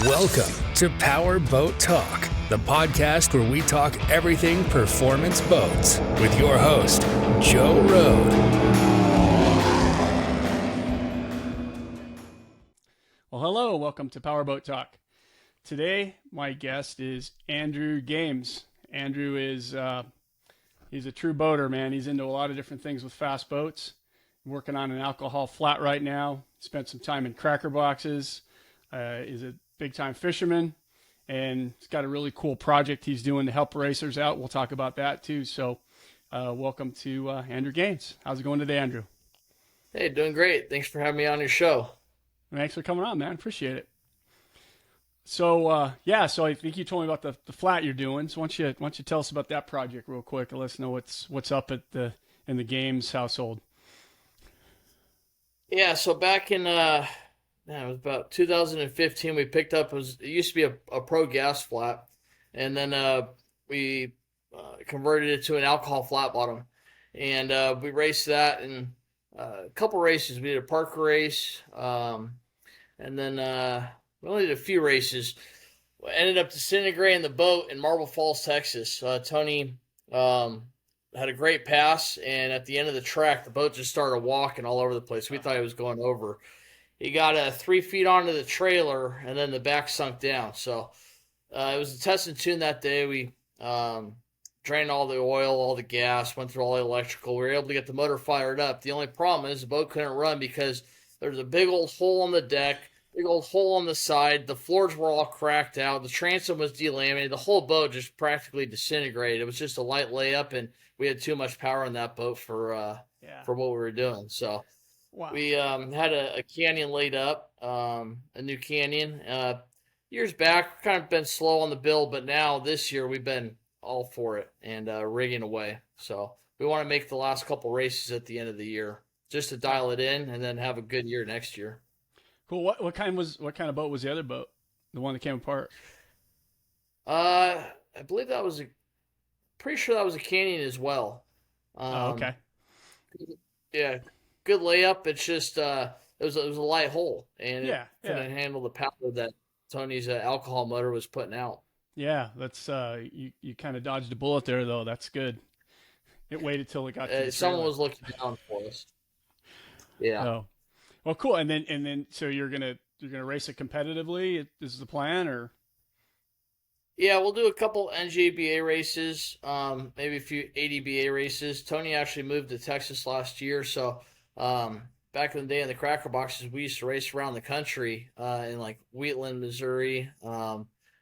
Welcome to Power Boat Talk, the podcast where we talk everything performance boats with your host, Joe Rode. Well, hello, welcome to Power Boat Talk. Today, my guest is Andrew Games. Andrew is he's a true boater, man. He's into a lot of different things with fast boats. Working on an alcohol flat right now. Spent some time in cracker boxes. He's a big-time fisherman, and he's got a really cool project he's doing to help racers out. We'll talk about that too. So welcome to Andrew Gaines. How's it going today, Andrew? Hey, doing great. Thanks for having me on your show. Thanks for coming on, man. Appreciate it. So so I think you told me about the flat you're doing. So why don't you tell us about that project real quick and let us know what's up in the Games household. Yeah, so back in it was about 2015. We picked up, it used to be a pro gas flat, and then we converted it to an alcohol flat bottom, and we raced that in a couple races. We did a Parker race, and then we only did a few races. We ended up disintegrating the boat in Marble Falls, Texas. Tony had a great pass, and at the end of the track, the boat just started walking all over the place. We thought he was going over. He got 3 feet onto the trailer, and then the back sunk down. So it was a test and tune that day. We drained all the oil, all the gas, went through all the electrical. We were able to get the motor fired up. The only problem is the boat couldn't run because there was a big old hole on the deck, big old hole on the side. The floors were all cracked out. The transom was delaminated. The whole boat just practically disintegrated. It was just a light layup, and we had too much power in that boat for what we were doing. So we had a canyon laid up, a new canyon. Years back, kind of been slow on the build, but now this year we've been all for it and rigging away. So we want to make the last couple races at the end of the year just to dial it in and then have a good year next year. Cool. What kind of boat was the other boat? The one that came apart? I believe pretty sure that was a canyon as well. Okay. Yeah, good layup. It's just it was a light hole, and it couldn't handle the power that Tony's alcohol motor was putting out. Yeah, that's you kind of dodged a bullet there though. That's good. It waited till it got to the someone trailer. was looking down for us. Yeah. Oh. Well, cool. And then so you're gonna race it competitively. Is the plan, or? Yeah, we'll do a couple NJBA races, maybe a few ADBA races. Tony actually moved to Texas last year, so back in the day in the cracker boxes, we used to race around the country in like Wheatland, Missouri,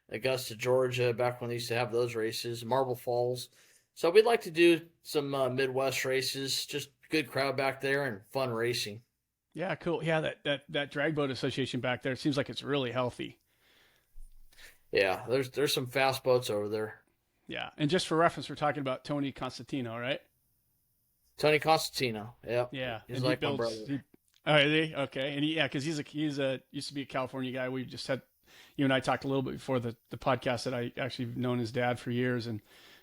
Augusta, Georgia, back when they used to have those races, Marble Falls. So we'd like to do some Midwest races, just good crowd back there and fun racing. Yeah, cool. Yeah, that drag boat association back there, it seems like it's really healthy. Yeah, there's some fast boats over there. Yeah, and just for reference, we're talking about Tony Constantino, right? Tony Constantino. Yep. Yeah, he's like my brother. Oh, is he? Okay, and because he's used to be a California guy. We just had you and I talked a little bit before the podcast that I actually known his dad for years, and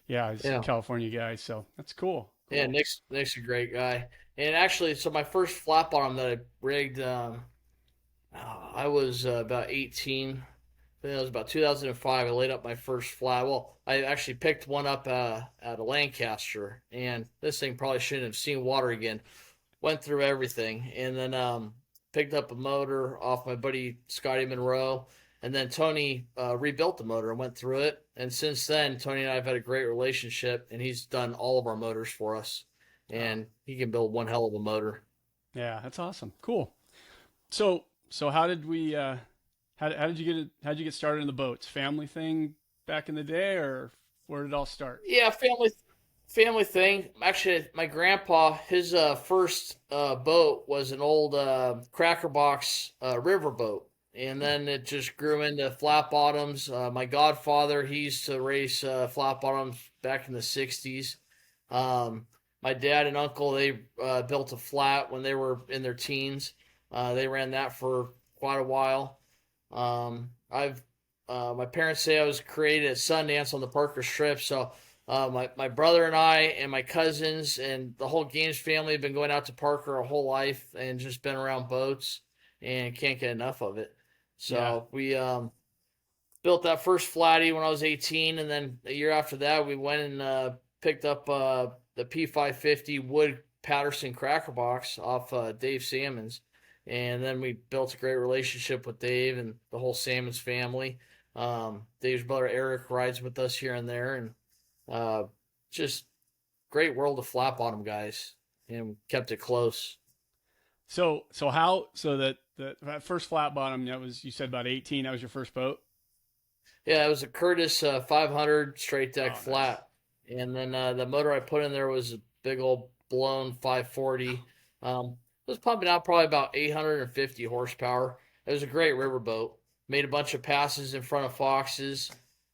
he's a California guy, so that's cool. Yeah, Nick's a great guy. And actually, so my first flat bottom that I rigged, I was about 18. I think it was about 2005. I laid up my first flat. Well, I actually picked one up at a Lancaster, and this thing probably shouldn't have seen water again. Went through everything, and then picked up a motor off my buddy Scotty Monroe, and then Tony rebuilt the motor and went through it. And since then, Tony and I have had a great relationship, and he's done all of our motors for us, and he can build one hell of a motor. Yeah, that's awesome. Cool. So how did we? How did you get started in the boats? Family thing back in the day, or where did it all start? Yeah, family thing. Actually, my grandpa, his first boat was an old cracker box river boat, and then it just grew into flat bottoms. My godfather, he used to race flat bottoms back in the '60s. My dad and uncle, they built a flat when they were in their teens. They ran that for quite a while. My parents say I was created at Sundance on the Parker Strip, so my brother and I and my cousins and the whole Gaines family have been going out to Parker our whole life and just been around boats and can't get enough of it. So we built that first flatty when I was 18, and then a year after that, we went and picked up the P550 wood Patterson cracker box off Dave Salmons, and then we built a great relationship with Dave and the whole Salmons family. Dave's brother Eric rides with us here and there, and just great world of flat bottom guys, and kept it close. So that first flat bottom, that was, you said about 18. That was your first boat. Yeah, it was a Curtis 500 straight deck Oh, flat, and then the motor I put in there was a big old blown 540. It was pumping out probably about 850 horsepower. It was a great river boat. Made a bunch of passes in front of Foxes,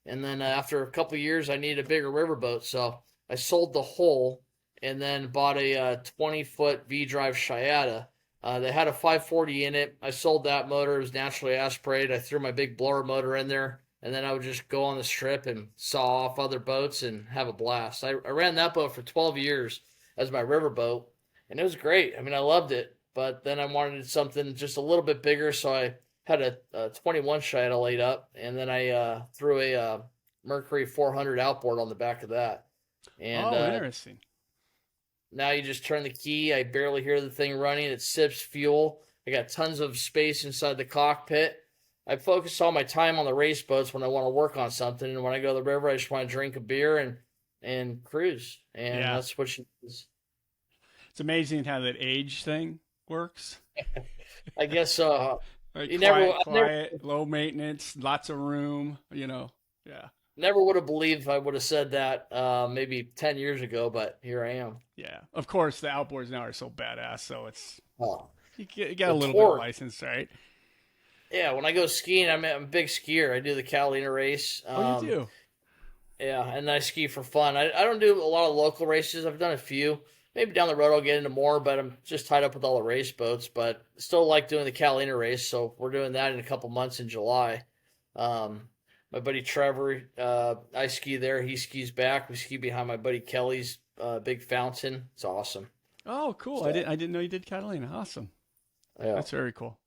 and then after a couple of years, I needed a bigger river boat, so I sold the hull and then bought a 20-foot V-drive Chiata. They had a 540 in it. I sold that motor. It was naturally aspirated. I threw my big blower motor in there, and then I would just go on the strip and saw off other boats and have a blast. I ran that boat for 12 years as my river boat, and it was great. I mean, I loved it, but then I wanted something just a little bit bigger, so I had a 21 Chiata laid up, and then I threw a Mercury 400 outboard on the back of that. And interesting. now you just turn the key. I barely hear the thing running. It sips fuel. I got tons of space inside the cockpit. I focus all my time on the race boats when I want to work on something, and when I go to the river, I just want to drink a beer and cruise, and that's what she does. It's amazing how that age thing works. I guess so. Like You quiet, low maintenance, lots of room. Yeah. Never would have believed I would have said that maybe 10 years ago, but here I am. Yeah. Of course, the outboards now are so badass, so it's you get the a little torque. bit of license, right? Yeah, when I go skiing, I'm a big skier. I do the Catalina race. Oh, you do? Yeah, and I ski for fun. I don't do a lot of local races. I've done a few. Maybe down the road I'll get into more, but I'm just tied up with all the race boats. But still like doing the Catalina race, so we're doing that in a couple months in July. My buddy Trevor, I ski there. He skis back. We ski behind my buddy Kelly's big fountain. It's awesome. Oh, cool. So, I didn't know you did Catalina. Awesome. yeah. That's very cool.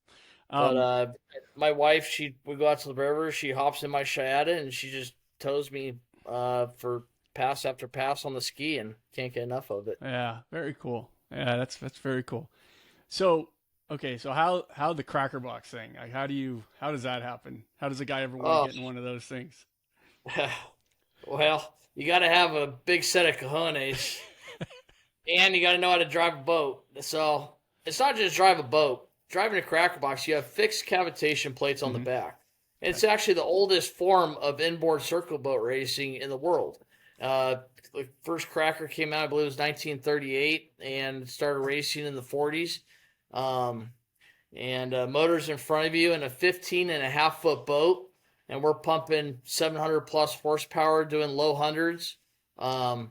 But my wife, we go out to the river. She hops in my Chiata and she just tows me for pass after pass on the ski, and can't get enough of it. Yeah, very cool. Yeah, that's very cool. So, okay, so how the cracker box thing? Like, how does that happen? How does a guy ever want to get in one of those things? Well, you got to have a big set of cojones, and you got to know how to drive a boat. So it's not just drive a boat. Driving a cracker box, you have fixed cavitation plates on the back. It's actually the oldest form of inboard circle boat racing in the world. The first cracker came out, I believe it was 1938, and started racing in the 40s. Motors in front of you in a 15.5-foot boat, and we're pumping 700 plus horsepower doing low hundreds. No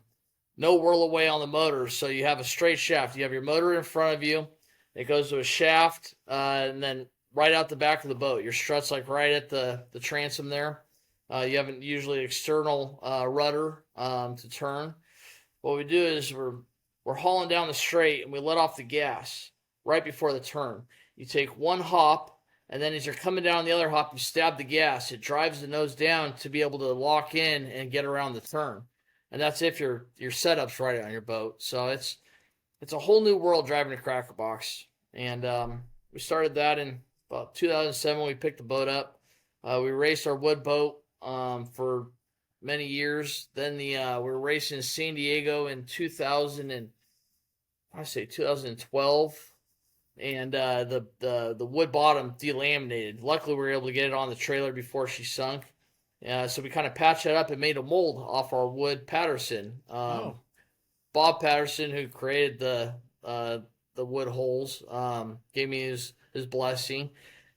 whirl away on the motors, so you have a straight shaft. You have your motor in front of you. It goes to a shaft, and then right out the back of the boat. Your strut's like right at the transom there. You have usually external rudder to turn. What we do is we're hauling down the straight, and we let off the gas right before the turn. You take one hop, and then as you're coming down the other hop, you stab the gas. It drives the nose down to be able to lock in and get around the turn. And that's if your setup's right on your boat. So it's a whole new world driving a cracker box. And we started that in about 2007 when we picked the boat up. We raced our wood boat for many years. Then we were racing in San Diego in 2012. And the wood bottom delaminated. Luckily, we were able to get it on the trailer before she sunk. So we kind of patched it up and made a mold off our wood Patterson. Bob Patterson, who created the wood holes, gave me his blessing,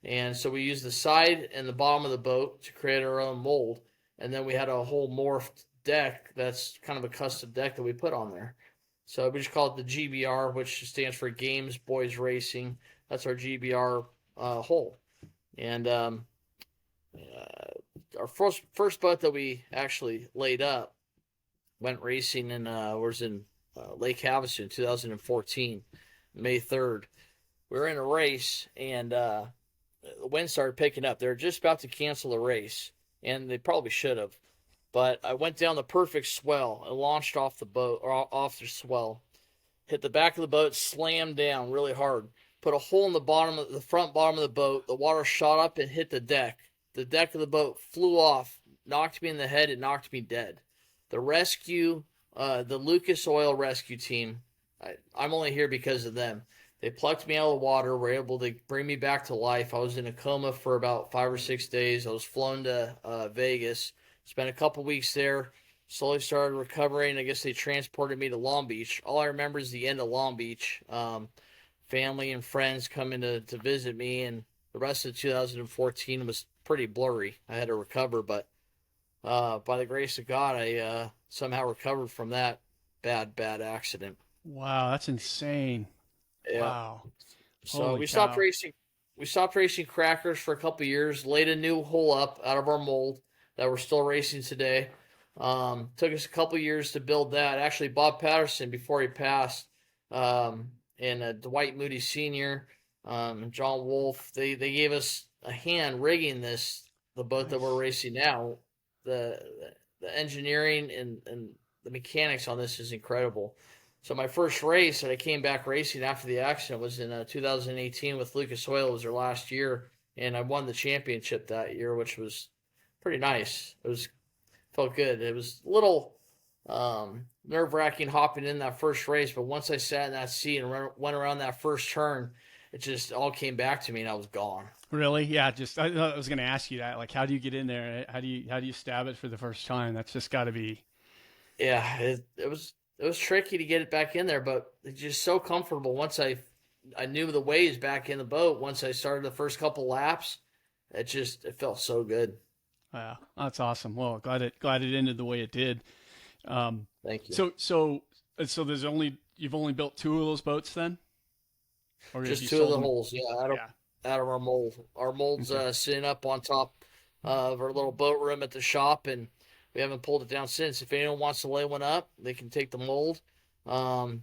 and so we used the side and the bottom of the boat to create our own mold, and then we had a whole morphed deck that's kind of a custom deck that we put on there. So we just call it the GBR, which stands for Games Boys Racing. That's our GBR hull, and our first boat that we actually laid up went racing in was in Lake Havasu in 2014, May 3rd. We were in a race, and the wind started picking up. They were just about to cancel the race, and they probably should have. But I went down the perfect swell. I launched off the boat, or off the swell, hit the back of the boat, slammed down really hard, put a hole in the front bottom of the boat. The water shot up and hit the deck. The deck of the boat flew off, knocked me in the head, and knocked me dead. The rescue, the Lucas Oil rescue team, I'm only here because of them. They plucked me out of the water, were able to bring me back to life. I was in a coma for about 5 or 6 days. I was flown to Vegas, spent a couple weeks there, slowly started recovering. I guess they transported me to Long Beach. All I remember is the end of Long Beach. Family and friends coming to visit me, and the rest of 2014 was pretty blurry. I had to recover, but by the grace of God, I somehow recovered from that bad accident. Wow, that's insane. Yeah. Wow. So Holy we cow. stopped racing. We stopped racing crackers for a couple years. Laid a new hole up out of our mold that we're still racing today. Took us a couple years to build that. Actually, Bob Patterson, before he passed, and Dwight Moody Sr., John Wolf, they gave us a hand rigging the boat that we're racing now. The the engineering and the mechanics on this is incredible. So my first race that I came back racing after the accident was in 2018 with Lucas Oil. It was their last year, and I won the championship that year, which was pretty nice. Felt good. It was a little nerve wracking hopping in that first race, but once I sat in that seat and went around that first turn, it just all came back to me, and I was gone. Really? Yeah. I was going to ask you that. Like, how do you get in there? How do you stab it for the first time? That's just got to be. Yeah, it was tricky to get it back in there, but it's just so comfortable. Once I knew the waves back in the boat. Once I started the first couple laps, it felt so good. Wow, that's awesome. Well, glad it ended the way it did. Thank you. So you've only built two of those boats then, or have you Just two of sold the them? holes, yeah, out of our mold. Our mold's Okay. sitting up on top of our little boat room at the shop, and we haven't pulled it down since. If anyone wants to lay one up, they can take the mold. I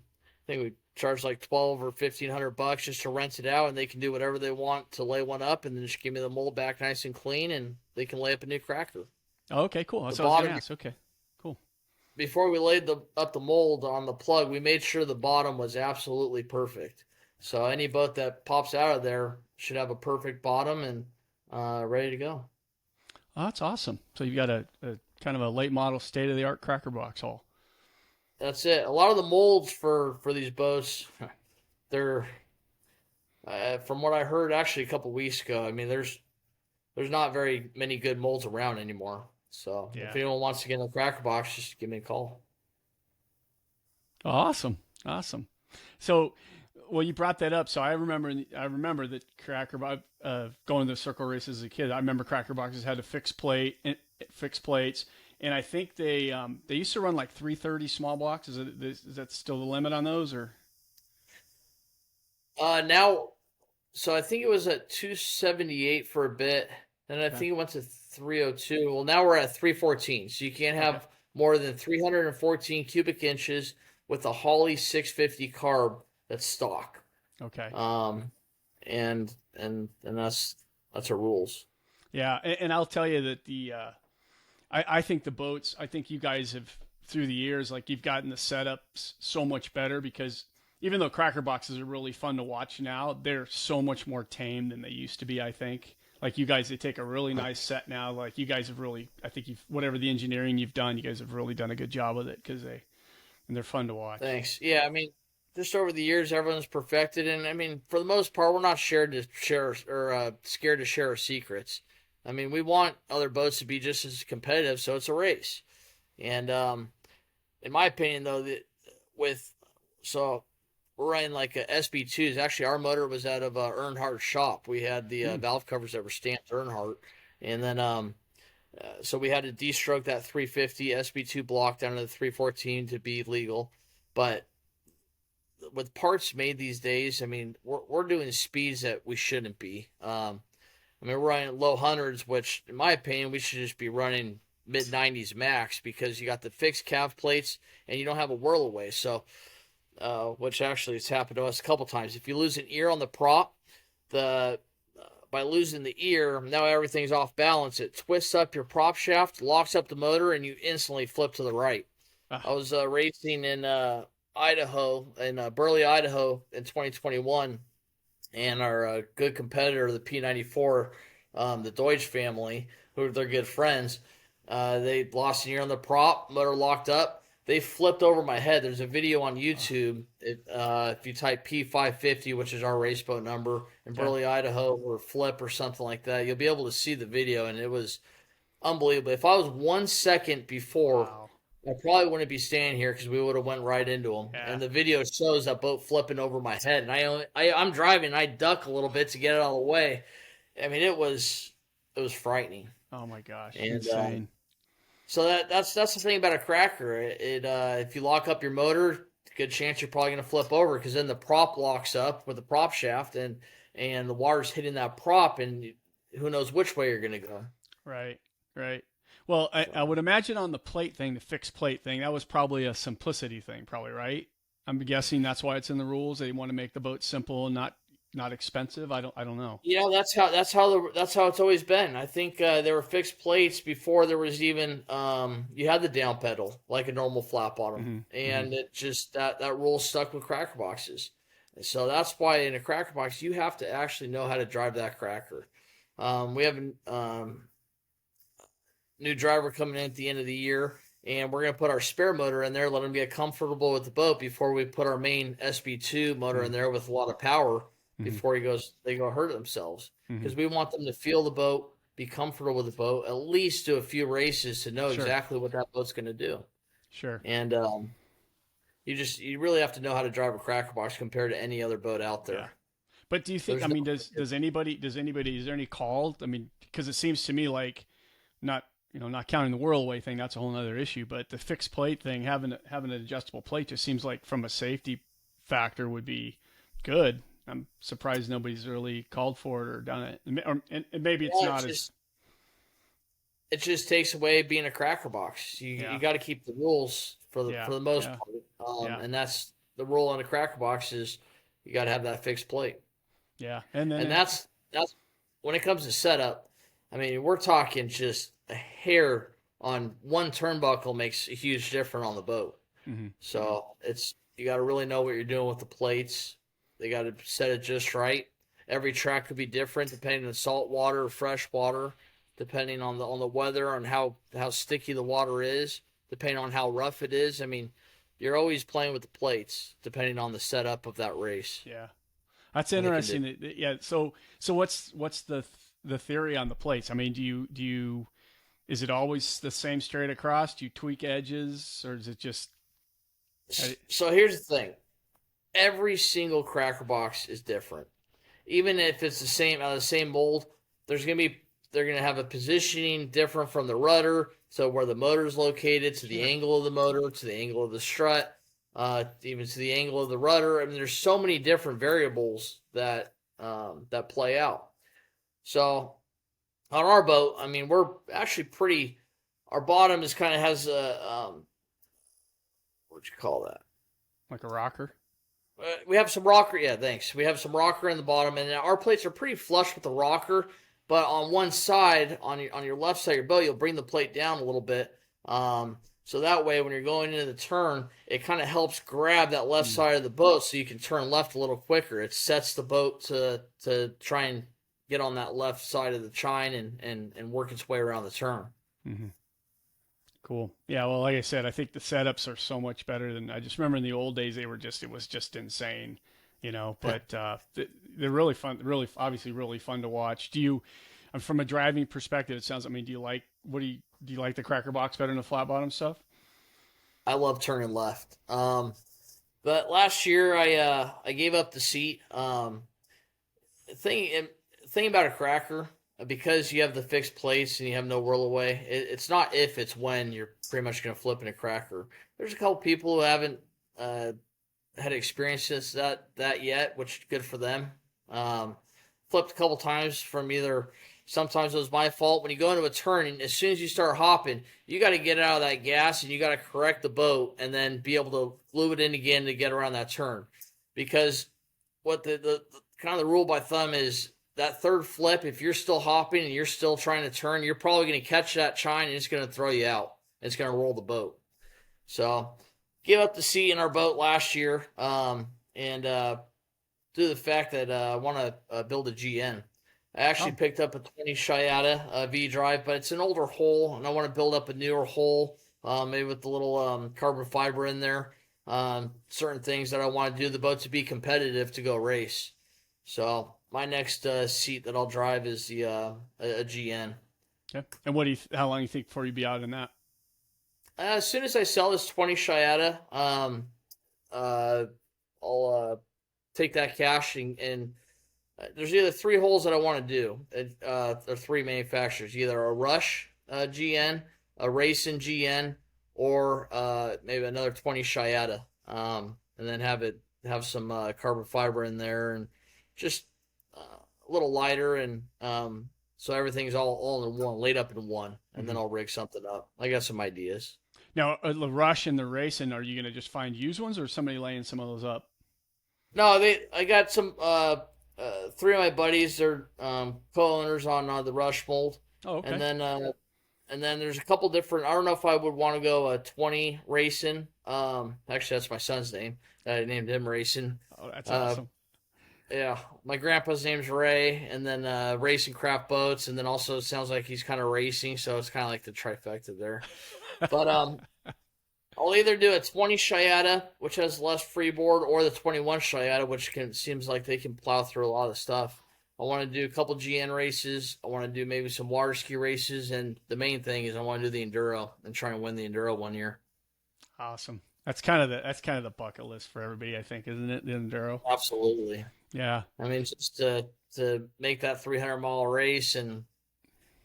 think we charge like 12 or $1,500 just to rent it out, and they can do whatever they want to lay one up, and then just give me the mold back nice and clean, and they can lay up a new cracker. Oh, okay, cool. The That's what I was gonna bottom ask. Okay, cool. Before we laid up the mold on the plug, we made sure the bottom was absolutely perfect. So any boat that pops out of there should have a perfect bottom and ready to go. Oh, that's awesome. So you've got a kind of a late model, state of the art cracker box hull. That's it. A lot of the molds for these boats, they're from what I heard actually a couple weeks ago. I mean, there's not very many good molds around anymore. So Yeah. if anyone wants to get in the cracker box, just give me a call. Awesome, awesome. So, well, you brought that up. So I remember that cracker box going to the circle races as a kid. I remember cracker boxes had a fixed plates, and I think they used to run like 330 small blocks. Is that still the limit on those, or? Now, so I think it was at 278 for a bit, and I Okay. think it went to 302. Well, now we're at 314, so you can't Okay. have more than 314 cubic inches with a Holly 650 carb that's stock. Okay. Um, and that's our rules. Yeah, and I'll tell you that I think the boats. I think you guys have through the years, like you've gotten the setups so much better because even though cracker boxes are really fun to watch now, they're so much more tame than they used to be. I think. Like you guys, they take a really nice set now. Like you guys have really, I think you've whatever the engineering you've done, you guys have really done a good job with it and they're fun to watch. Thanks. Yeah, I mean, just over the years, everyone's perfected, and I mean, for the most part, we're not scared to share our secrets. I mean, we want other boats to be just as competitive, so it's a race. And in my opinion, though, with so we're running like a SB2s. Actually, our motor was out of Earnhardt's shop. We had the Hmm. valve covers that were stamped Earnhardt, and then so we had to de-stroke that 350 SB2 block down to the 314 to be legal. But with parts made these days, I mean, we're doing speeds that we shouldn't be. I mean, we're running low hundreds, which, in my opinion, we should just be running mid 90s max because you got the fixed calf plates and you don't have a whirl away. So, which actually has happened to us a couple times. If you lose an ear on the prop, the by losing the ear, now everything's off balance. It twists up your prop shaft, locks up the motor, and you instantly flip to the right. I was racing in Idaho, in Burley, Idaho, in 2021, and our good competitor, the P94, the Deutsch family, who they're good friends, they lost an ear on the prop, motor locked up. They flipped over my head. There's a video on YouTube. If you type P550, which is our race boat number, in Burley, Idaho, or flip or something like that, you'll be able to see the video, and it was unbelievable. If I was 1 second before, I probably wouldn't be standing here because we would have went right into them. Yeah. And the video shows that boat flipping over my head, and I'm driving, and I duck a little bit to get it out of the way. I mean, it was frightening. Oh my gosh, and, insane. So that's the thing about a cracker. If you lock up your motor, good chance you're probably going to flip over, because then the prop locks up with the prop shaft, and the water's hitting that prop, and who knows which way you're going to go. Right. Well, I would imagine on the plate thing, the fixed plate thing, that was probably a simplicity thing, probably, right? I'm guessing that's why it's in the rules. They want to make the boat simple and not expensive. I don't know. Yeah, that's how it's always been. I think there were fixed plates before there was even you had the down pedal like a normal flat bottom, and it just that rule stuck with cracker boxes. So that's why in a cracker box you have to actually know how to drive that cracker. We have a new driver coming in at the end of the year, and we're going to put our spare motor in there, let them get comfortable with the boat before we put our main SB2 motor in there with a lot of power. Before they go hurt themselves, because we want them to feel the boat, be comfortable with the boat, at least do a few races to know exactly what that boat's going to do. Sure. And you really have to know how to drive a cracker box compared to any other boat out there. Yeah. But do you think? Does anybody? Is there any call? I mean, because it seems to me like not counting the whirlaway thing, that's a whole other issue. But the fixed plate thing, having an adjustable plate, just seems like from a safety factor would be good. I'm surprised nobody's really called for it or done it. And maybe it's not as... It just takes away being a cracker box. You got to keep the rules for the most part. And that's the rule on a cracker box is you got to have that fixed plate. Yeah. And that's when it comes to setup, I mean, we're talking just a hair on one turnbuckle makes a huge difference on the boat. So you got to really know what you're doing with the plates. They got to set it just right. Every track could be different depending on salt water or fresh water, depending on the weather, on how sticky the water is, depending on how rough it is. I mean, you're always playing with the plates depending on the setup of that race. Yeah, that's interesting. Yeah. So what's the theory on the plates? I mean, do you is it always the same straight across? Do you tweak edges, or is it just? So here's the thing. Every single cracker box is different. Even if it's the same out of the same mold, they're gonna have a positioning different from the rudder, so where the motor is located, to the angle of the motor, to the angle of the strut, even to the angle of the rudder. I mean, there's so many different variables that play out. So on our boat, I mean, we're actually pretty. Our bottom is kind of has a what'd you call that? Like a rocker. We have some rocker. Yeah, thanks. We have some rocker in the bottom, and our plates are pretty flush with the rocker. But on one side, on your left side of your boat, you'll bring the plate down a little bit. So that way, when you're going into the turn, it kind of helps grab that left side of the boat, so you can turn left a little quicker. It sets the boat to try and get on that left side of the chine and work its way around the turn. Cool. Yeah, well, like I said, I think the setups are so much better than I just remember in the old days. It was just insane, but they're really fun, obviously really fun to watch. From a driving perspective, it sounds, do you like the cracker box better than the flat bottom stuff? I love turning left. But last year I gave up the seat. Thing about a cracker, because you have the fixed plates and you have no whirl away, it's not if, it's when you're pretty much going to flip in a cracker. There's a couple people who haven't had experiences that yet, which is good for them. Flipped a couple times from either, sometimes it was my fault. When you go into a turn, and as soon as you start hopping, you got to get out of that gas and you got to correct the boat and then be able to glue it in again to get around that turn. Because what the kind of the rule by thumb is, that third flip, if you're still hopping and you're still trying to turn, you're probably going to catch that chine and it's going to throw you out. It's going to roll the boat. So give up the seat in our boat last year, and due to the fact that I want to build a GN. I actually picked up a 20 Shiata V drive, but it's an older hull, and I want to build up a newer hull, maybe with the little carbon fiber in there. Certain things that I want to do the boat to be competitive to go race. So my next seat that I'll drive is the a GN. Okay. And how long do you think before you be out in that? As soon as I sell this 20 Shiata, I'll take that cash and there's either 3 holes that I want to do. There are 3 manufacturers, either a Rush GN, a Racing GN, or maybe another 20 Shiata, and then have some carbon fiber in there and just a little lighter, and so everything's all in one, laid up in one, and then I'll rig something up. I got some ideas. Now, the Rush and the Racing, are you going to just find used ones, or somebody laying some of those up? No, I got some 3 of my buddies. They're co-owners on the Rush mold. Oh, okay. And then there's a couple different. I don't know if I would want to go 20 Racing. Actually, that's my son's name. I named him Racing. Oh, that's awesome. Yeah, my grandpa's name's Ray, and then Racing Craft Boats, and then also it sounds like he's kind of racing, so it's kind of like the trifecta there. But I'll either do a 20 Shiata, which has less freeboard, or the 21 Shiata, which seems like they can plow through a lot of stuff. I want to do a couple GN races. I want to do maybe some water ski races, and the main thing is I want to do the Enduro and try and win the Enduro one year. Awesome. That's kind of the bucket list for everybody, I think, isn't it? The Enduro. Absolutely. Yeah. I mean, just to make that 300-mile race and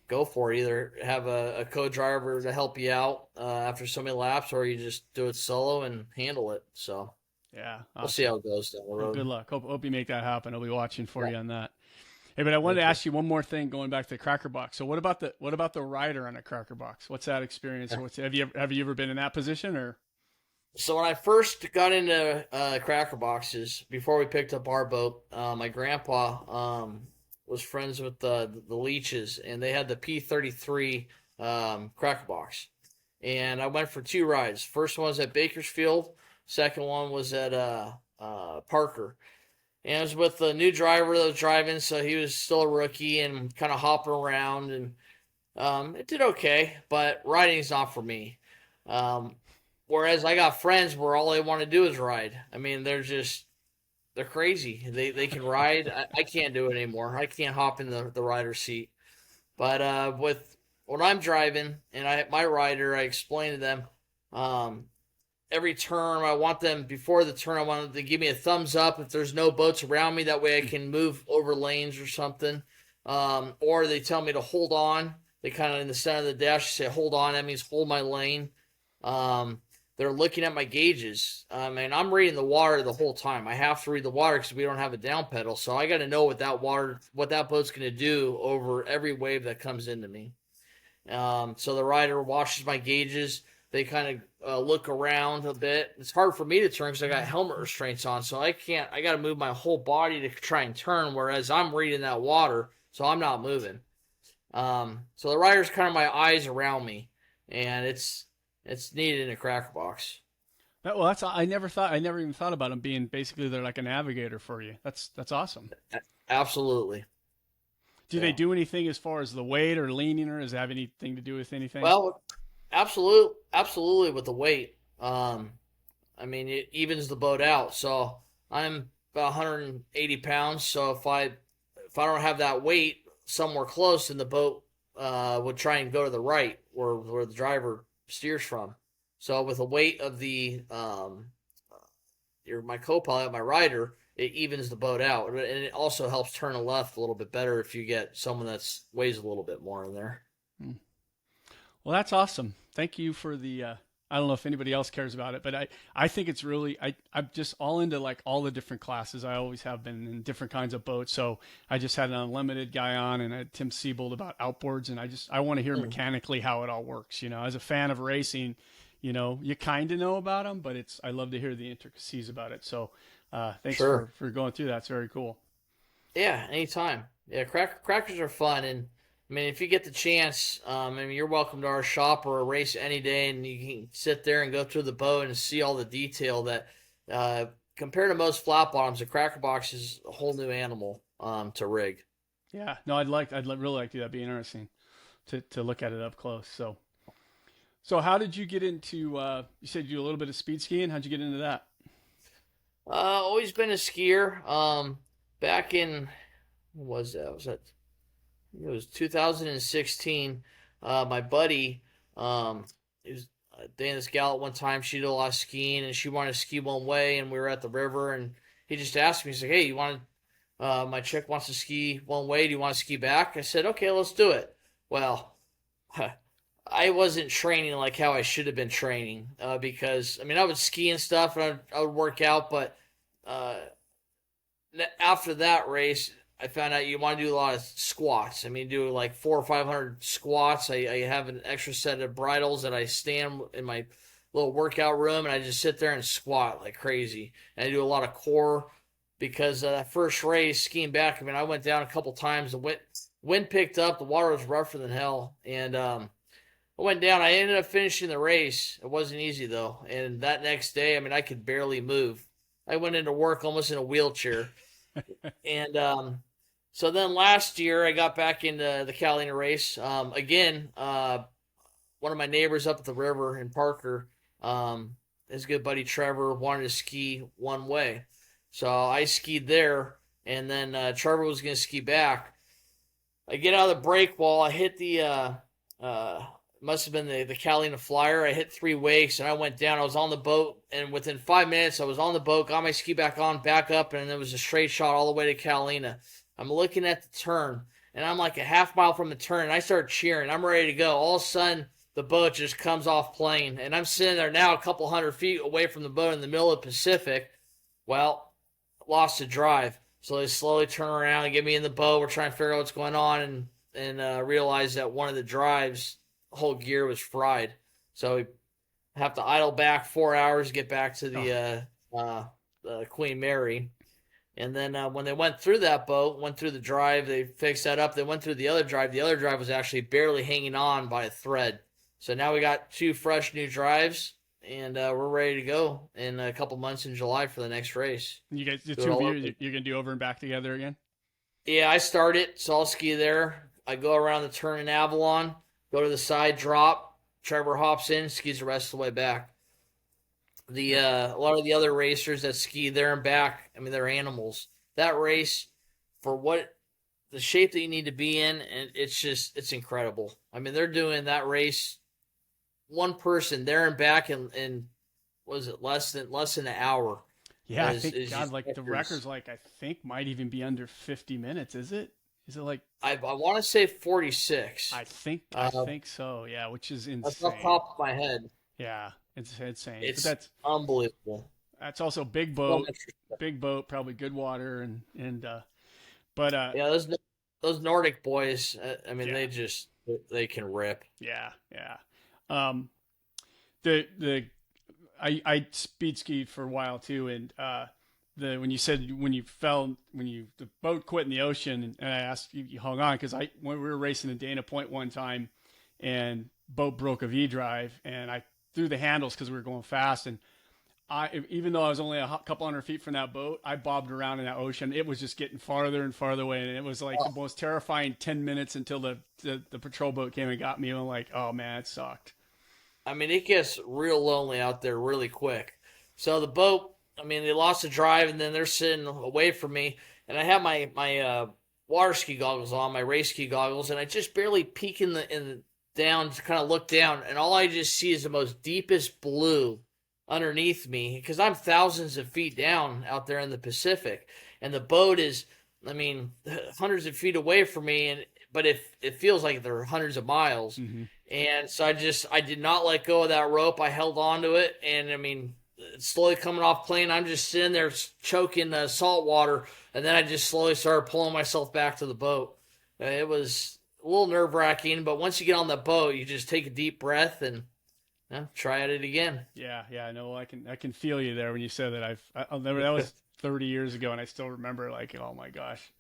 go for it. Either have a co-driver to help you out after so many laps, or you just do it solo and handle it. So yeah, awesome. We'll see how it goes down the road. Well, good luck. Hope you make that happen. I'll be watching for you on that. Hey, but I wanted to ask you one more thing, going back to the Cracker Box. So what about the rider on a Cracker Box? What's that experience? Have you ever been in that position, or? So when I first got into Cracker Boxes, before we picked up our boat, my grandpa was friends with the Leaches, and they had the P33 Cracker Box. And I went for 2 rides. First one was at Bakersfield. Second one was at Parker. And I was with the new driver that was driving, so he was still a rookie and kind of hopping around. And it did okay, but riding's not for me. Whereas I got friends where all they want to do is ride. I mean, they're crazy. They can ride. I can't do it anymore. I can't hop in the rider's seat. But when I'm driving and my rider, I explain to them every turn. I want them, before the turn, I want them to give me a thumbs up if there's no boats around me. That way I can move over lanes or something. Or they tell me to hold on. They kind of in the center of the dash say hold on. That means hold my lane. They're looking at my gauges. And I'm reading the water the whole time. I have to read the water because we don't have a down pedal. So I got to know what that boat's going to do over every wave that comes into me. So the rider watches my gauges. They kind of look around a bit. It's hard for me to turn because I got helmet restraints on. So I got to move my whole body to try and turn, whereas I'm reading that water, so I'm not moving. So the rider's kind of my eyes around me, and it's needed in a Cracker Box. Well, I never even thought about them being basically they're like a navigator for you. That's awesome. Absolutely. Do they do anything as far as the weight or leaning, or does it have anything to do with anything? Well, absolutely with the weight. I mean, it evens the boat out. So I'm about 180 pounds. So if I don't have that weight somewhere close, then the boat would try and go to the right where the driver steers from. So with the weight of my co-pilot, my rider, it evens the boat out, and it also helps turn a left a little bit better if you get someone that weighs a little bit more in there. Well, that's awesome. Thank you for the. I don't know if anybody else cares about it, but I think it's really. I'm just all into like all the different classes. I always have been in different kinds of boats. So I just had an unlimited guy on, and I had Tim Siebold about outboards, and I want to hear mechanically how it all works. You know, as a fan of racing, you know, you kind of know about them, but I love to hear the intricacies about it. So thanks for going through that. It's very cool. Yeah, anytime. Yeah, crackers are fun, and I mean, if you get the chance, I mean, you're welcome to our shop or a race any day, and you can sit there and go through the boat and see all the detail that, compared to most flat bottoms, a cracker box is a whole new animal to rig. Yeah, no, really like to do that. That'd be interesting to look at it up close. So how did you get into? You said you do a little bit of speed skiing. How'd you get into that? Always been a skier. Back in what was that? It was 2016. My buddy, he was dating this gal at one time. She did a lot of skiing, and she wanted to ski one way, and we were at the river, and he just asked me, he's like, "Hey, you want my chick wants to ski one way. Do you want to ski back?" I said, "Okay, let's do it." Well, I wasn't training like how I should have been training because I mean I would ski and stuff, and I would work out, but uh, after that race, I found out you want to do a lot of squats. I mean, do like 400 or 500 squats. I have an extra set of bridles that I stand in my little workout room, and I just sit there and squat like crazy. And I do a lot of core because that first race skiing back, I mean, I went down a couple times. The wind picked up. The water was rougher than hell, and I went down. I ended up finishing the race. It wasn't easy though. And that next day, I mean, I could barely move. I went into work almost in a wheelchair. And so then last year, I got back into the Catalina race. Again, one of my neighbors up at the river in Parker, his good buddy Trevor wanted to ski one way. So I skied there, and then Trevor was going to ski back. I get out of the break wall. I hit the must have been the Catalina Flyer. I hit 3 wakes, and I went down. I was on the boat, and within 5 minutes, I was on the boat, got my ski back on, back up, and it was a straight shot all the way to Catalina. I'm looking at the turn, and I'm like a half mile from the turn, and I start cheering. I'm ready to go. All of a sudden, the boat just comes off plane, and I'm sitting there now a couple 100 feet away from the boat in the middle of the Pacific. Well, lost the drive. So they slowly turn around and get me in the boat. We're trying to figure out what's going on, and realize that one of the drives, whole gear was fried. So we have to idle back 4 hours to get back to the Queen Mary. And then when they went through that boat, went through the drive, they fixed that up. They went through the other drive. The other drive was actually barely hanging on by a thread. So now we got 2 fresh new drives, and we're ready to go in a couple months in July for the next race. You guys, the two of you, you're gonna do over and back together again? Yeah, I start it, so I'll ski there. I go around the turn in Avalon, go to the side drop. Trevor hops in, skis the rest of the way back. A lot of the other racers that ski there and back, I mean, they're animals. That race, for what the shape that you need to be in, and it's incredible. I mean, they're doing that race, one person there and back in was it less than an hour? Yeah, I think God, like the record's like I think might even be under 50 minutes. Is it? Is it like I want to say 46? I think so. Yeah, which is insane. That's off the top of my head. Yeah, it's insane. It's but that's unbelievable. That's also big boat, probably good water but yeah, those Nordic boys. I mean, yeah. they can rip. Yeah. I speed skied for a while too, and when you said the boat quit in the ocean, and I asked you hung on because when we were racing in Dana Point one time, and boat broke a V drive, and I threw the handles because we were going fast, and even though I was only a couple 100 feet from that boat, I bobbed around in that ocean. It was just getting farther and farther away, and it was like the most terrifying 10 minutes until the patrol boat came and got me. And I'm like, oh man, it sucked. I mean, it gets real lonely out there really quick. So the boat, I mean, they lost the drive, and then they're sitting away from me, and I have my water ski goggles on, my race ski goggles, and I just barely peek down to kind of look down, and all I just see is the most deepest blue underneath me because I'm thousands of feet down out there in the Pacific, and the boat is, I mean, hundreds of feet away from me, but it feels like they're hundreds of miles. Mm-hmm. And so I did not let go of that rope. I held on to it, and I mean, it's slowly coming off plane. I'm just sitting there choking salt water, and then I just slowly started pulling myself back to the boat. It was a little nerve-wracking, but once you get on the boat, you just take a deep breath and try at it again. Yeah, I know. I can feel you there when you said that. I'll never. That was 30 years ago, and I still remember. Like, oh my gosh,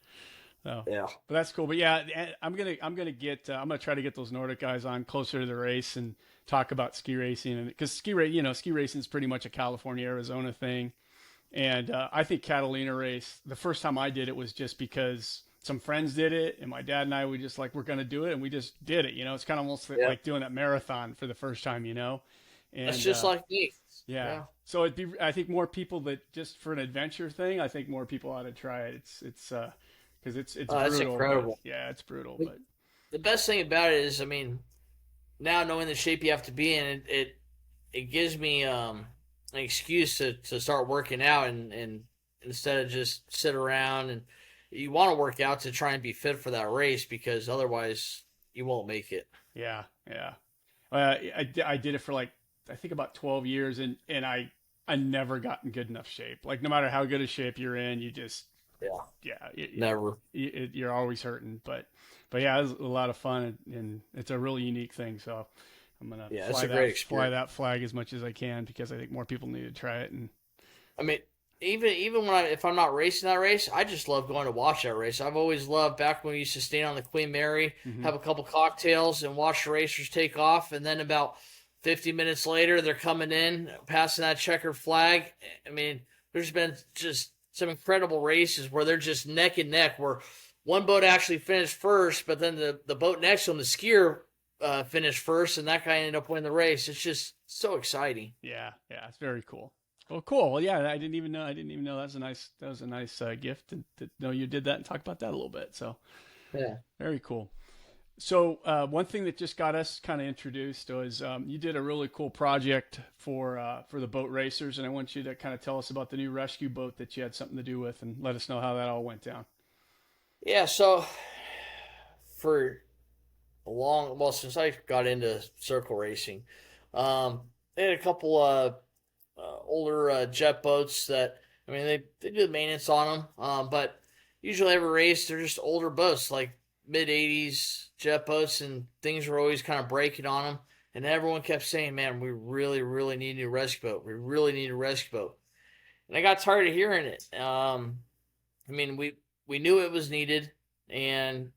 So, Yeah. but that's cool. But yeah, I'm gonna try to get those Nordic guys on closer to the race and talk about ski racing, and because ski racing is pretty much a California, Arizona thing. And I think Catalina race, the first time I did it was just because some friends did it, and my dad and I, we just like, we're going to do it, and we just did it. It's kind of almost Yeah. like doing that marathon for the first time, And That's just like me. yeah. So I think more people that just for an adventure thing, I think more people ought to try it. It's because it's Oh, that's brutal. incredible. Yeah, it's brutal. But But the best thing about it is, I mean, now knowing the shape you have to be in, it gives me an excuse to start working out and instead of just sit around, and you want to work out to try and be fit for that race because otherwise you won't make it. yeah, yeah. I did it for like I think about 12 years, and I never got in good enough shape. Like no matter how good a shape you're in, you just Yeah, yeah, never. you're always hurting. But yeah, it was a lot of fun, and it's a really unique thing. So I'm gonna Yeah, it's a great fly experience. that flag as much as I can because I think more people need to try it. And I mean, even when if I'm not racing that race, I just love going to watch that race. I've always loved back when we used to stand on the Queen Mary, hmm have a couple cocktails, and watch the racers take off, and then about 50 minutes later, they're coming in, passing that checkered flag. I mean, there's been just some incredible races where they're just neck and neck, where one boat actually finished first, but then the boat next to him, the skier, finished first, and that guy ended up winning the race. It's just so exciting. yeah, it's very cool. Well, cool. Well, yeah, I didn't even know. That was a nice gift to know you did that and talk about that a little bit. So Yeah. very cool. So one thing that just got us kind of introduced was you did a really cool project for the boat racers, and I want you to kind of tell us about the new rescue boat that you had something to do with, and let us know how that all went down. Yeah, so for well, since I got into circle racing, they had a couple older jet boats that, I mean, they do the maintenance on them, but usually every race they're just older boats, like mid '80s jet boats, and things were always kind of breaking on them. And everyone kept saying, "Man, we really, really need a new rescue boat. We really need a rescue boat." And I got tired of hearing it. I mean, we knew it was needed, and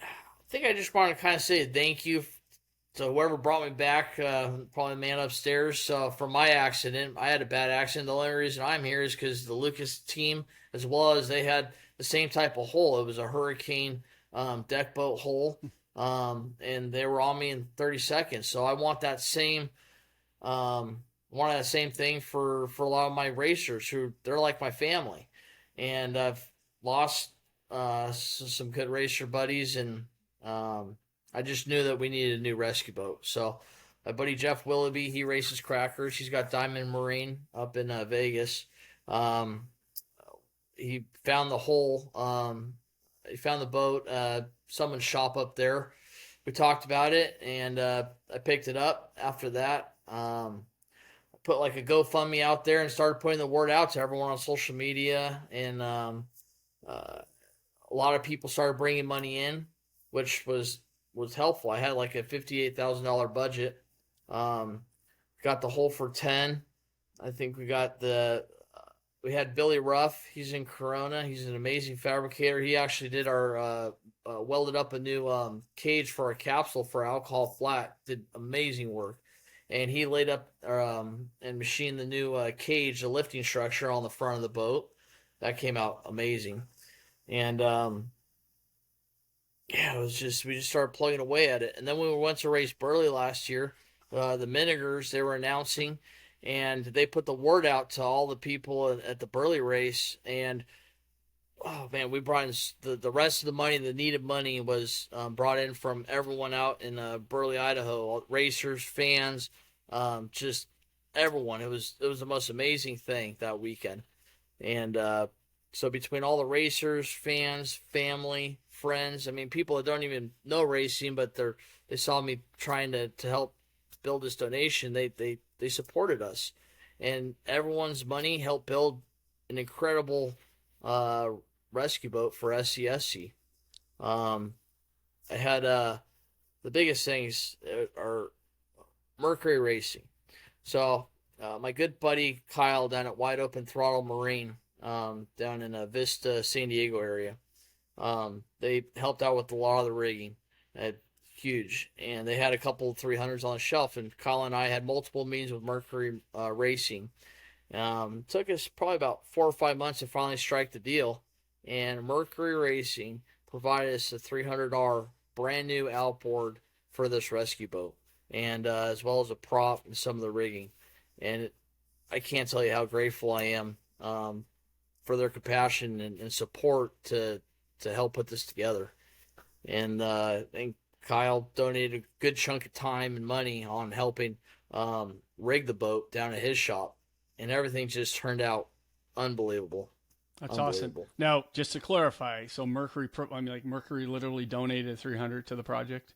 I think I just want to kind of say thank you to whoever brought me back, probably the man upstairs, from my accident. I had a bad accident. The only reason I'm here is because the Lucas team, as well as they had the same type of hole. It was a hurricane deck boat hole, and they were on me in 30 seconds. So I want that same, thing for a lot of my racers who they're like my family, and I've lost some good racer buddies, and I just knew that we needed a new rescue boat. So my buddy Jeff Willoughby, he races crackers. He's got Diamond Marine up in Vegas. Um, he found the hole. He found the boat. Someone's shop up there. We talked about it, and I picked it up. After that, I put like a GoFundMe out there and started putting the word out to everyone on social media, and uh, a lot of people started bringing money in, which was helpful. I had like a $58,000 budget. Um, got the hole for 10. I think we had Billy Ruff. He's in Corona. He's an amazing fabricator. He actually did our welded up a new cage for our capsule for alcohol flat. Did amazing work, and he laid up and machined the new cage, the lifting structure on the front of the boat. That came out amazing, and yeah, we just started plugging away at it. And then when we went to race Burley last year, the Minigers, they were announcing, and they put the word out to all the people at the Burley race. And oh man, we brought in the rest of the money. The needed money was brought in from everyone out in Burley, Idaho, racers, fans, just everyone. It was the most amazing thing that weekend. And so between all the racers, fans, family, friends, I mean, people that don't even know racing, but they saw me trying to help build this donation. They supported us, and everyone's money helped build an incredible rescue boat for SCSC. I had the biggest things are Mercury Racing. So my good buddy Kyle down at Wide Open Throttle Marine, down in Vista, San Diego area. They helped out with a lot of the rigging. Huge. And they had a couple of 300s on the shelf, and Kyle and I had multiple meetings with Mercury Racing. Took us probably about 4 or 5 months to finally strike the deal, and Mercury Racing provided us a $300 brand new outboard for this rescue boat, and as well as a prop and some of the rigging. And I can't tell you how grateful I am for their compassion and support to help put this together. And Kyle donated a good chunk of time and money on helping rig the boat down at his shop, and everything just turned out unbelievable. That's awesome. Now, just to clarify, so Mercury literally donated 300 to the project.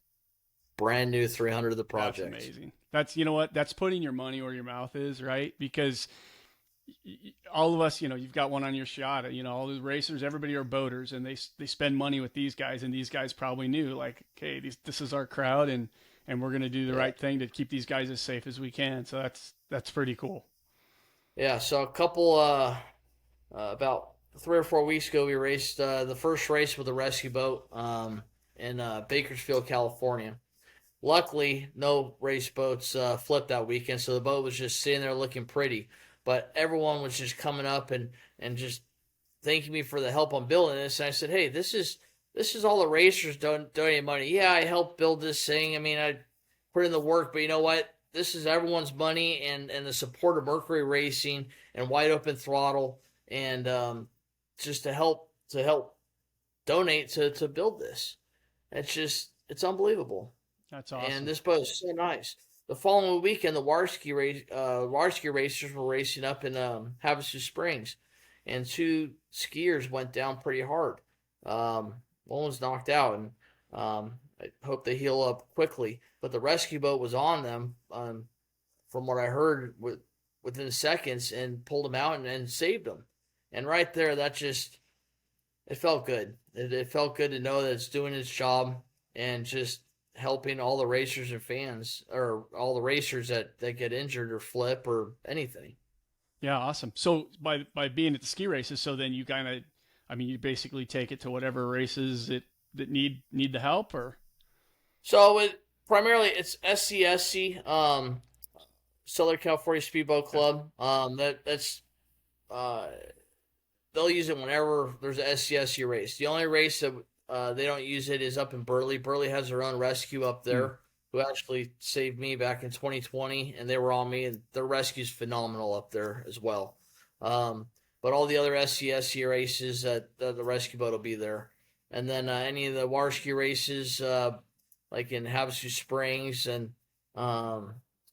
Brand new 300 to the project. That's amazing. That's, you know what? That's putting your money where your mouth is, right? Because all of us, you've got one on your shot. All the racers, everybody are boaters, and they spend money with these guys, and these guys probably knew, like, okay, this is our crowd, and we're going to do the right thing to keep these guys as safe as we can. So that's pretty cool. Yeah. So a couple, about 3 or 4 weeks ago, we raced the first race with a rescue boat in Bakersfield, California. Luckily, no race boats flipped that weekend, so the boat was just sitting there looking pretty. But everyone was just coming up and just thanking me for the help on building this. And I said, hey, this is all the racers donating money. Yeah, I helped build this thing. I mean, I put in the work, but you know what? This is everyone's money and the support of Mercury Racing and Wide Open Throttle, and just to help donate to build this. It's unbelievable. That's awesome. And this boat is so nice. The following weekend, the Warski racers were racing up in Havasu Springs, and 2 skiers went down pretty hard. One was knocked out, and I hope they heal up quickly. But the rescue boat was on them, from what I heard, within seconds, and pulled them out and saved them. And right there, it felt good. It felt good to know that it's doing its job and just helping all the racers and fans, or all the racers that get injured or flip or anything. Yeah, awesome. So by being at the ski races, so then you you basically take it to whatever races that need the help, or? So primarily it's SCSC, Southern California Speedboat Club. That's they'll use it whenever there's a SCSC race. The only race that they don't use it is up in Burley. Burley has their own rescue up there, who actually saved me back in 2020, and they were on me, and their rescue's phenomenal up there as well. But all the other SCSC races, the rescue boat will be there. And then any of the Warski races, like in Havasu Springs and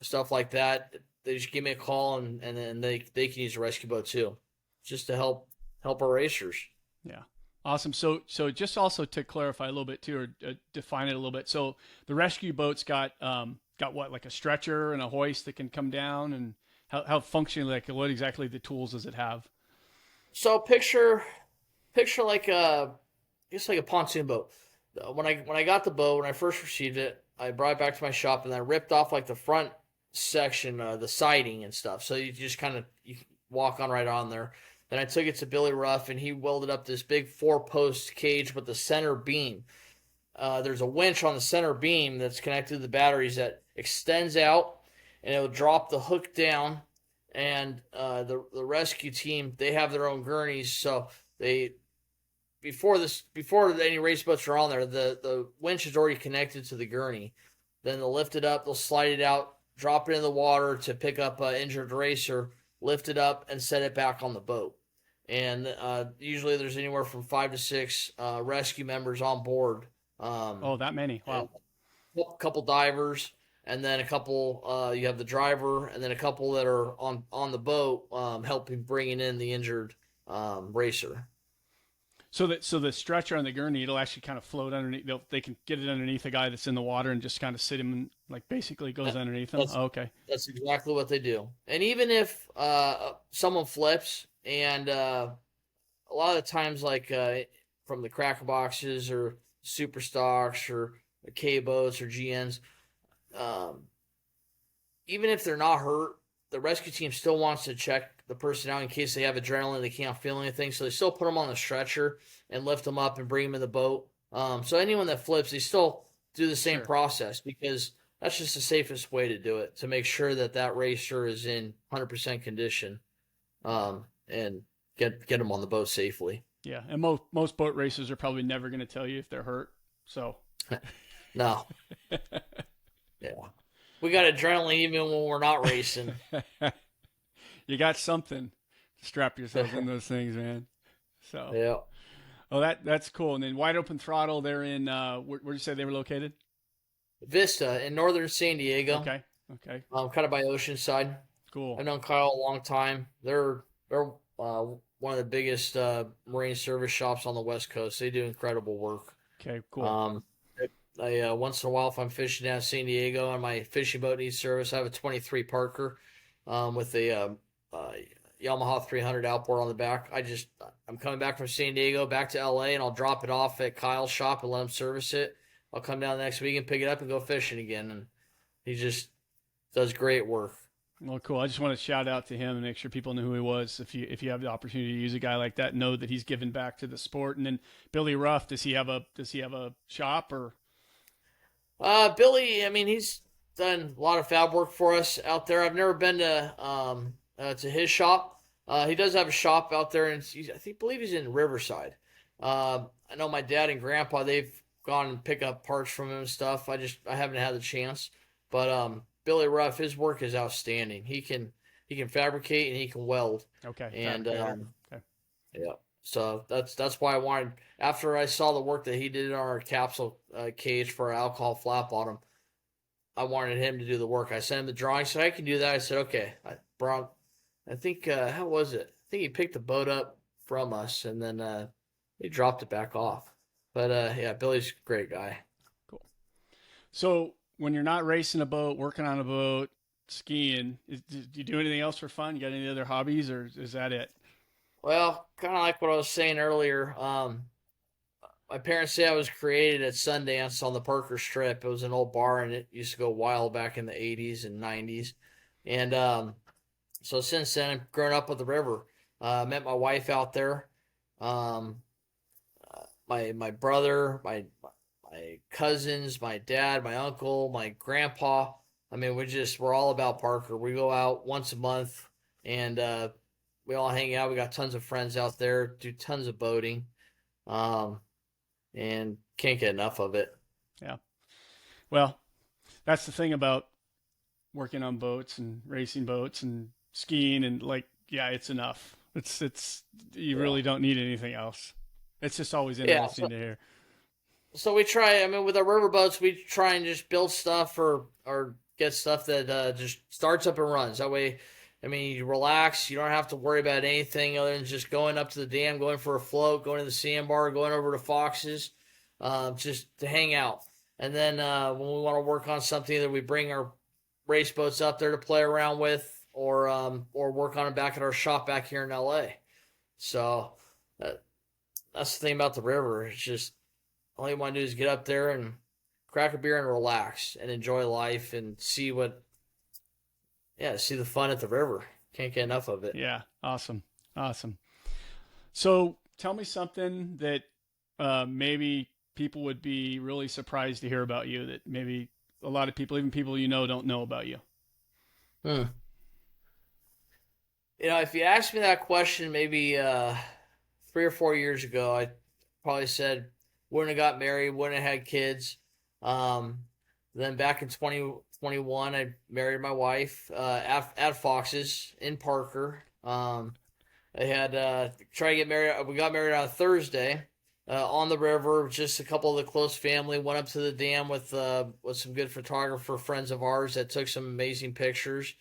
stuff like that, they just give me a call, and then they can use a rescue boat too, just to help our racers. Yeah. Awesome. So just also to clarify a little bit too, or define it a little bit. So the rescue boat's got what, like a stretcher and a hoist that can come down, and how functionally, like, what exactly the tools does it have? So picture like a pontoon boat. When I got the boat, when I first received it, I brought it back to my shop, and I ripped off like the front section, the siding and stuff. So you just you walk on right on there. Then I took it to Billy Ruff, and he welded up this big 4-post cage with the center beam. There's a winch on the center beam that's connected to the batteries that extends out, and it will drop the hook down. And the rescue team, they have their own gurneys, so before any race boats are on there, the winch is already connected to the gurney. Then they'll lift it up, they'll slide it out, drop it in the water to pick up an injured racer, lift it up, and set it back on the boat. And usually there's anywhere from 5 to 6 rescue members on board. That many? Wow. A couple divers, and then a couple, you have the driver, and then a couple that are on the boat helping bringing in the injured racer. So the stretcher on the gurney, it'll actually kind of float underneath. They can get it underneath the guy that's in the water and just kind of sit him, and like basically goes underneath him. Okay. That's exactly what they do. And even if someone flips, and a lot of the times, like from the cracker boxes or super stocks or K boats or GNs, even if they're not hurt, the rescue team still wants to check the person out in case they have adrenaline, they can't feel anything. So they still put them on the stretcher and lift them up and bring them in the boat. So anyone that flips, they still do the same process, because that's just the safest way to do it, to make sure that that racer is in 100% condition, and get them on the boat safely. Yeah, and most boat racers are probably never going to tell you if they're hurt. So no. Yeah. We got adrenaline even when we're not racing. You got something to strap yourself in those things, man. So yeah. Oh, that's cool. And then Wide Open Throttle, they're in where did you say they were located? Vista in northern San Diego. Okay. Kind of by Oceanside. Cool. I've known Kyle a long time. They're one of the biggest marine service shops on the West Coast. They do incredible work. Okay, cool. I once in a while, if I'm fishing down San Diego and my fishing boat needs service, I have a 23 Parker with a Yamaha 300 outboard on the back. I'm coming back from San Diego back to LA, and I'll drop it off at Kyle's shop and let him service it. I'll come down the next week and pick it up and go fishing again. And he just does great work. Well, cool. I just want to shout out to him and make sure people know who he was. If you have the opportunity to use a guy like that, know that he's given back to the sport. And then Billy Ruff, does he have a shop or? Billy, I mean, he's done a lot of fab work for us out there. I've never been to his shop. He does have a shop out there, and I believe he's in Riverside. I know my dad and grandpa, they've gone and pick up parts from him and stuff. I haven't had the chance, but Billy Ruff, his work is outstanding. He can fabricate and he can weld. Okay. And okay. Yeah. So that's why I wanted, after I saw the work that he did on our capsule cage for our alcohol flat bottom, I wanted him to do the work. I sent him the drawing, so I can do that. I said, okay. I think how was it? I think he picked the boat up from us, and then he dropped it back off. But yeah, Billy's a great guy. Cool. So when you're not racing a boat, working on a boat, skiing, do you do anything else for fun? You got any other hobbies, or is that it? Well, kind of like what I was saying earlier. My parents say I was created at Sundance on the Parker Strip. It was an old bar, and it used to go wild back in the 80s and 90s. And so since then, I've grown up with the river. Met my wife out there. My brother, my cousins, my dad, my uncle, my grandpa. I mean, we're all about Parker. We go out once a month, and we all hang out. We got tons of friends out there, do tons of boating, and can't get enough of it. Yeah. Well, that's the thing about working on boats and racing boats and skiing, and it's enough. You really don't need anything else. It's just always interesting to hear. So we try, I mean, with our river boats, we try and just build stuff or get stuff that just starts up and runs. That way, I mean, you relax. You don't have to worry about anything other than just going up to the dam, going for a float, going to the sandbar, going over to Fox's, just to hang out. And then when we want to work on something, either we bring our race boats up there to play around with, or work on them back at our shop back here in LA. So that's the thing about the river. It's just all you want to do is get up there and crack a beer and relax and enjoy life and see the fun at the river. Can't get enough of it. Yeah. Awesome. So tell me something that maybe people would be really surprised to hear about you, that maybe a lot of people, even people don't know about you. If you asked me that question maybe 3 or 4 years ago, I probably said wouldn't have got married, wouldn't have had kids. Then back in 2021, I married my wife at Fox's in Parker. I had tried to get married. We got married on a Thursday on the river. Just a couple of the close family went up to the dam with some good photographer friends of ours that took some amazing pictures.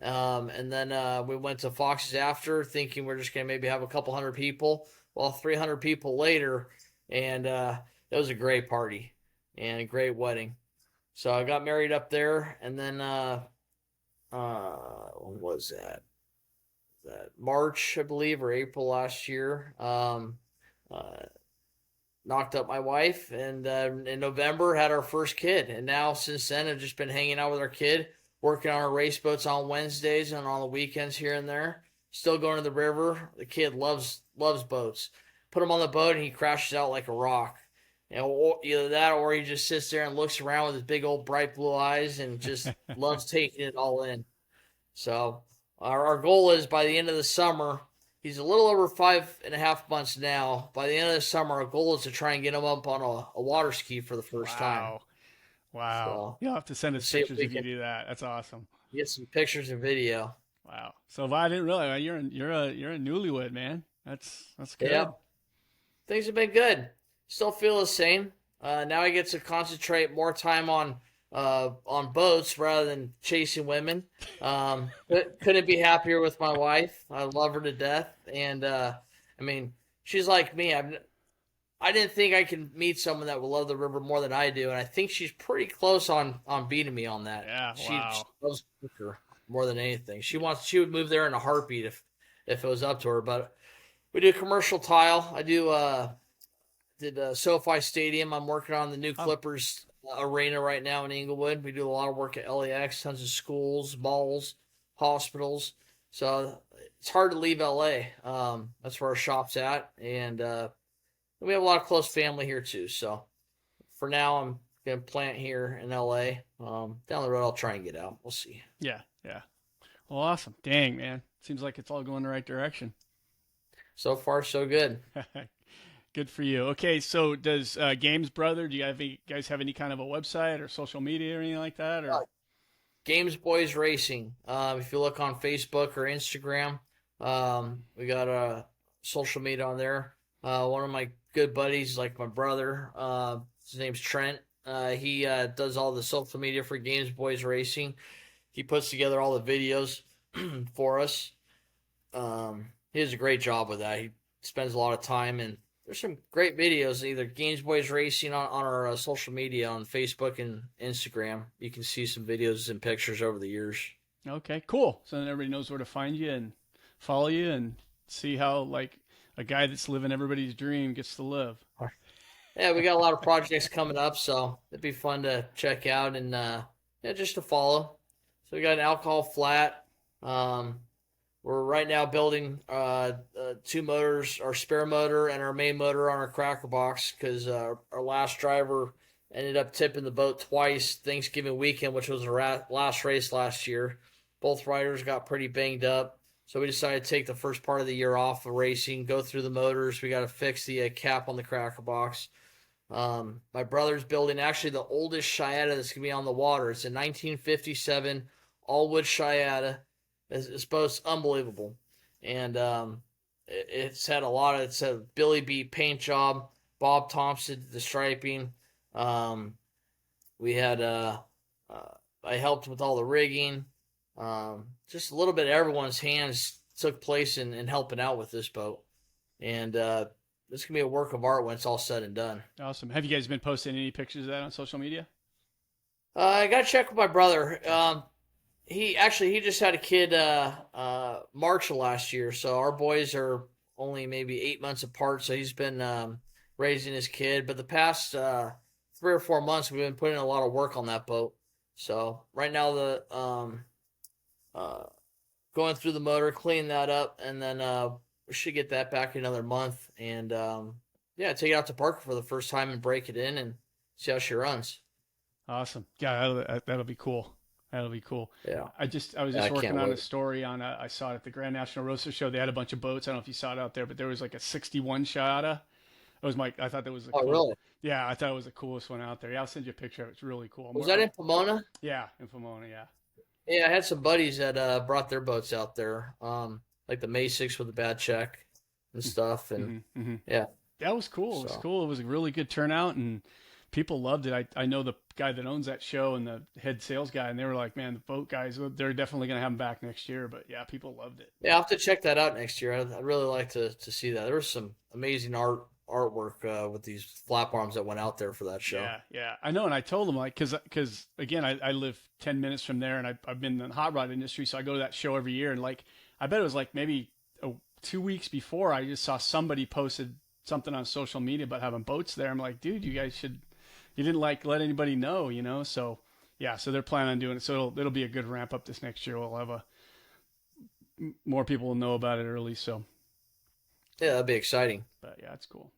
And then we went to Fox's after, thinking we're just gonna maybe have a couple hundred people. Well, 300 people later, and it was a great party and a great wedding. So I got married up there, and then when was that? March, I believe, or April last year. Knocked up my wife, and in November had our first kid. And now since then, I've just been hanging out with our kid, working on our race boats on Wednesdays and on the weekends here and there. still going to the river. The kid loves boats. Put him on the boat and he crashes out like a rock. Either that or he just sits there and looks around with his big old bright blue eyes and just loves taking it all in. So our goal is by the end of the summer, he's a little over 5.5 months now. By the end of the summer, our goal is to try and get him up on a water ski for the first time. Wow. So You'll have to send us see if pictures we if you can do that. That's awesome. get some pictures and video. Wow. So I didn't realize you're a newlywed, man. That's good. Yeah, things have been good. Still feel the same. Now I get to concentrate more time on boats rather than chasing women. Couldn't be happier with my wife. I love her to death, and I mean, she's like me. I didn't think I could meet someone that will love the river more than I do, and I think she's pretty close on beating me on that. Yeah. She Wow. loves her more than anything. She would move there in a heartbeat if it was up to her. But we do commercial tile. I did SoFi Stadium. I'm working on the new Clippers arena right now in Inglewood. We do a lot of work at LAX, tons of schools, malls, hospitals. So it's hard to leave LA. That's where our shop's at, and we have a lot of close family here too. So for now, I'm gonna plant here in LA. Down the road, I'll try and get out. We'll see. Yeah. Yeah. Well, awesome. Dang, man. Seems like it's all going the right direction. So far, so good. Good for you. Okay, so does Games Brother, do you guys have any kind of a website or social media or anything like that? Or Games Boys Racing. If you look on Facebook or Instagram, we got a social media on there. One of my good buddies, like my brother, his name's Trent. He does all the social media for Games Boys Racing. He puts together all the videos for us. He does a great job with that. He spends a lot of time, and there's some great videos, either Games Boys Racing on our social media on Facebook and Instagram. You can see some videos and pictures over the years. okay, cool. So then everybody knows where to find you and follow you and see how like a guy that's living everybody's dream gets to live. Yeah, we got a lot of projects coming up, so it'd be fun to check out and just to follow. So we got an alcohol flat. We're right now building two motors, our spare motor and our main motor on our cracker box, because our last driver ended up tipping the boat twice Thanksgiving weekend, which was our last race last year. Both riders got pretty banged up, so we decided to take the first part of the year off of racing, go through the motors. We got to fix the cap on the cracker box. My brother's building actually the oldest Chiata that's going to be on the water. It's a 1957 all-wood Chiata. It's both unbelievable, and it's had it's a Billy Beat paint job. Bob Thompson did the striping. We had I helped with all the rigging. Just a little bit of everyone's hands took place in helping out with this boat, and this can be a work of art when it's all said and done. Awesome. Have you guys been posting any pictures of that on social media? I got to check with my brother. He just had a kid March of last year, so our boys are only maybe 8 months apart. So he's been raising his kid, but the past 3 or 4 months we've been putting in a lot of work on that boat. So right now the going through the motor, cleaning that up, and then we should get that back in another month, and take it out to Parker for the first time and break it in and see how she runs. Awesome. Yeah, that'll be cool. That'll be cool. Yeah. I was just working on a story on I saw it at the Grand National Roaster Show. They had a bunch of boats. I don't know if you saw it out there, but there was like a 61 Chiata. I thought that was really? Yeah, I thought it was the coolest one out there. Yeah, I'll send you a picture of it. It's really cool. Was that in Pomona? Yeah, in Pomona, yeah. Yeah, I had some buddies that brought their boats out there, like the May-6 with the bad check and stuff, and yeah. That was cool. It was cool. It was a really good turnout, and people loved it. I know the guy that owns that show and the head sales guy, and they were like, man, the boat guys, they're definitely going to have them back next year. But yeah, people loved it. Yeah, I'll have to check that out next year. I'd really like to see that. There was some amazing artwork with these flat bottoms that went out there for that show. Yeah. I know, and I told them, like, because again, I live 10 minutes from there, and I've been in the hot rod industry, so I go to that show every year. And like, I bet it was like maybe 2 weeks before, I just saw somebody posted something on social media about having boats there. I'm like, dude, you guys should. You didn't like let anybody know, you know. So yeah, so they're planning on doing it. So it'll be a good ramp up this next year. We'll have more people will know about it early. So Yeah, that'd be exciting. but yeah, it's cool.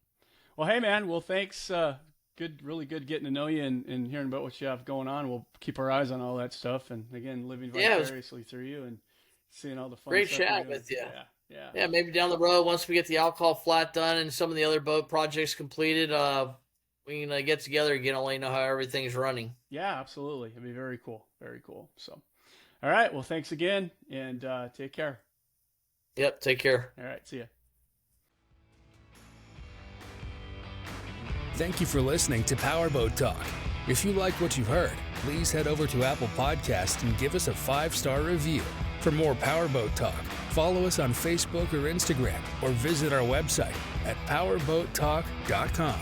Well, hey man, well thanks. Really good getting to know you and hearing about what you have going on. We'll keep our eyes on all that stuff, and again, living vicariously through you and seeing all the fun Great stuff chat with you. Yeah. Maybe down the road, once we get the alcohol flat done and some of the other boat projects completed, we can get together again and let you know how everything's running. Yeah, absolutely. It'd be very cool. Very cool. So, all right. Well, thanks again, and take care. Yep, take care. All right, see ya. Thank you for listening to Powerboat Talk. If you like what you've heard, please head over to Apple Podcasts and give us a 5-star review. For more Powerboat Talk, follow us on Facebook or Instagram, or visit our website at powerboattalk.com.